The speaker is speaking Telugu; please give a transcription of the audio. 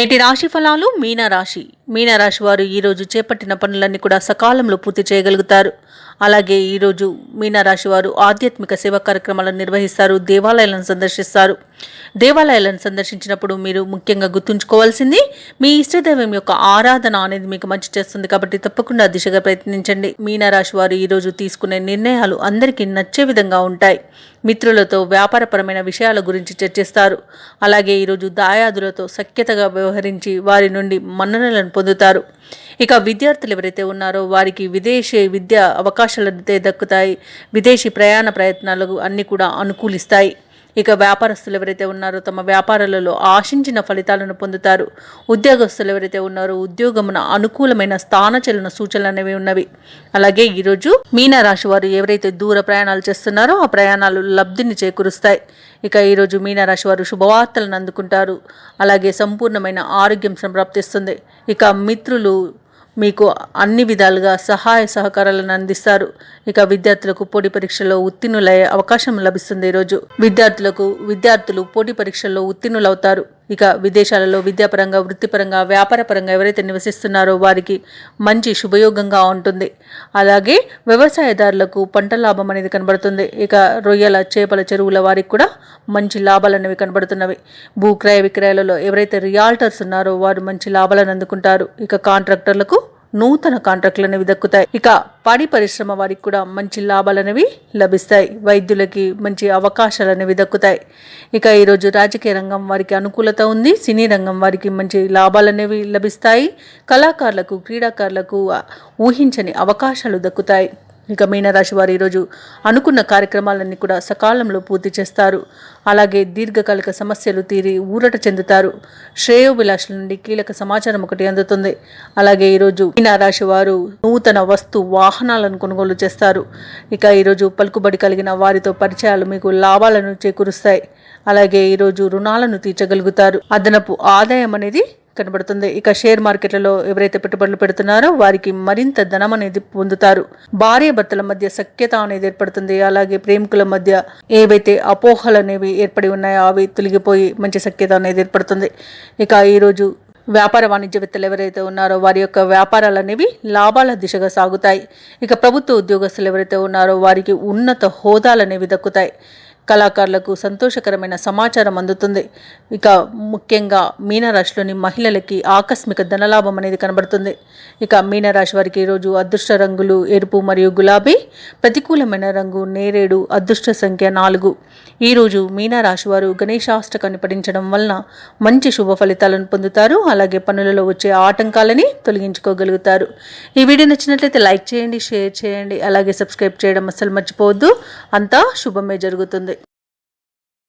నేటి రాశి ఫలాలు మీనరాశి వారు ఈరోజు చేపట్టిన పనులన్నీ కూడా సకాలంలో పూర్తి చేయగలుగుతారు. అలాగే ఈరోజు మీనరాశి వారు ఆధ్యాత్మిక సేవా కార్యక్రమాలను నిర్వహిస్తారు, దేవాలయాలను సందర్శిస్తారు. దేవాలయాలను సందర్శించినప్పుడు మీరు ముఖ్యంగా గుర్తుంచుకోవాల్సింది మీ ఇష్టదైవం యొక్క ఆరాధన అనేది మీకు మంచి చేస్తుంది. కాబట్టి తప్పకుండా దిశగా ప్రయత్నించండి. మీనరాశి వారు ఈరోజు తీసుకునే నిర్ణయాలు అందరికీ నచ్చే విధంగా ఉంటాయి. మిత్రులతో వ్యాపారపరమైన విషయాల గురించి చర్చిస్తారు. అలాగే ఈరోజు దాయాదులతో సఖ్యతగా వ్యవహరించి వారి నుండి మన్ననలను పొందుతారు. ఇక విద్యార్థులు ఎవరైతే ఉన్నారో వారికి విదేశీ విద్యా అవకాశాలు దక్కుతాయి. విదేశీ ప్రయాణ ప్రయత్నాలు అన్నీ కూడా అనుకూలిస్తాయి. ఇక వ్యాపారస్తులు ఎవరైతే ఉన్నారో తమ వ్యాపారాలలో ఆశించిన ఫలితాలను పొందుతారు. ఉద్యోగస్తులు ఎవరైతే ఉన్నారో ఉద్యోగమున అనుకూలమైన స్థానచలన సూచనలు అనేవి ఉన్నవి. అలాగే ఈరోజు మీనరాశి వారు ఎవరైతే దూర ప్రయాణాలు చేస్తున్నారో ఆ ప్రయాణాలు లబ్ధిని చేకూరుస్తాయి. ఇక ఈరోజు మీనరాశి వారు శుభవార్తలను అందుకుంటారు. అలాగే సంపూర్ణమైన ఆరోగ్యం సంప్రాప్తిస్తుంది. ఇక మిత్రులు మీకు అన్ని విధాలుగా సహాయ సహకారాలను అందిస్తారు. ఇక విద్యార్థులకు పోటీ పరీక్షల్లో ఉత్తీర్ణులయ్యే అవకాశం లభిస్తుంది. ఈరోజు విద్యార్థులు పోటీ పరీక్షల్లో ఉత్తీర్ణులవుతారు. ఇక విదేశాలలో విద్యాపరంగా, వృత్తిపరంగా, వ్యాపారపరంగా ఎవరైతే నివసిస్తున్నారో వారికి మంచి శుభయోగంగా ఉంటుంది. అలాగే వ్యవసాయదారులకు పంట లాభం అనేది కనబడుతుంది. ఇక రొయ్యల, చేపల చెరువుల వారికి కూడా మంచి లాభాలు అనేవి కనబడుతున్నవి. భూక్రయ విక్రయాలలో ఎవరైతే రియాల్టర్స్ ఉన్నారో వారు మంచి లాభాలను అందుకుంటారు. ఇక కాంట్రాక్టర్లకు నూతన కాంట్రాక్టులు అనేవి దక్కుతాయి. ఇక పాడి పరిశ్రమ వారికి కూడా మంచి లాభాలు అనేవి లభిస్తాయి. వైద్యులకి మంచి అవకాశాలు అనేవి దక్కుతాయి. ఇక ఈరోజు రాజకీయ రంగం వారికి అనుకూలత ఉంది. సినీ రంగం వారికి మంచి లాభాలు అనేవి లభిస్తాయి. కళాకారులకు, క్రీడాకారులకు ఊహించని అవకాశాలు దక్కుతాయి. ఇక మీనరాశి వారు ఈరోజు అనుకున్న కార్యక్రమాలన్నీ కూడా సకాలంలో పూర్తి చేస్తారు. అలాగే దీర్ఘకాలిక సమస్యలు తీరి ఊరట చెందుతారు. శ్రేయోభిలాషుల నుండి కీలక సమాచారం ఒకటి అందుతుంది. అలాగే ఈరోజు మీనరాశి వారు నూతన వాహనాలను కొనుగోలు చేస్తారు. ఇక ఈరోజు పలుకుబడి కలిగిన వారితో పరిచయాలు మీకు లాభాలను చేకూరుస్తాయి. అలాగే ఈరోజు రుణాలను తీర్చగలుగుతారు. అదనపు ఆదాయం అనేది కనబడుతుంది. ఇక షేర్ మార్కెట్లలో ఎవరైతే పెట్టుబడులు పెడుతున్నారో వారికి మరింత ధనం అనేది పొందుతారు. భార్య భర్తల మధ్య సఖ్యత అనేది ఏర్పడుతుంది. అలాగే ప్రేమికుల మధ్య ఏవైతే అపోహలు అనేవి ఏర్పడి ఉన్నాయో అవి తొలగిపోయి మంచి సఖ్యత అనేది ఏర్పడుతుంది. ఇక ఈరోజు వ్యాపార వాణిజ్యవేత్తలు ఎవరైతే ఉన్నారో వారి యొక్క వ్యాపారాలు అనేవి లాభాల దిశగా సాగుతాయి. ఇక ప్రభుత్వ ఉద్యోగస్తులు ఎవరైతే ఉన్నారో వారికి ఉన్నత హోదాలు అనేవి దక్కుతాయి. కళాకారులకు సంతోషకరమైన సమాచారం అందుతుంది. ఇక ముఖ్యంగా మీనరాశిలోని మహిళలకి ఆకస్మిక ధనలాభం అనేది కనబడుతుంది. ఇక మీనరాశి వారికి ఈరోజు అదృష్ట రంగులు ఎరుపు మరియు గులాబీ, ప్రతికూలమైన రంగు నేరేడు, అదృష్ట సంఖ్య 4. ఈరోజు మీనరాశి వారు గణేశాష్టకాన్ని పఠించడం వలన మంచి శుభ ఫలితాలను పొందుతారు. అలాగే పనులలో వచ్చే ఆటంకాలని తొలగించుకోగలుగుతారు. ఈ వీడియో నచ్చినట్లయితే లైక్ చేయండి, షేర్ చేయండి, అలాగే సబ్స్క్రైబ్ చేయడం అస్సలు మర్చిపోవద్దు. అంతా శుభమే జరుగుతుంది.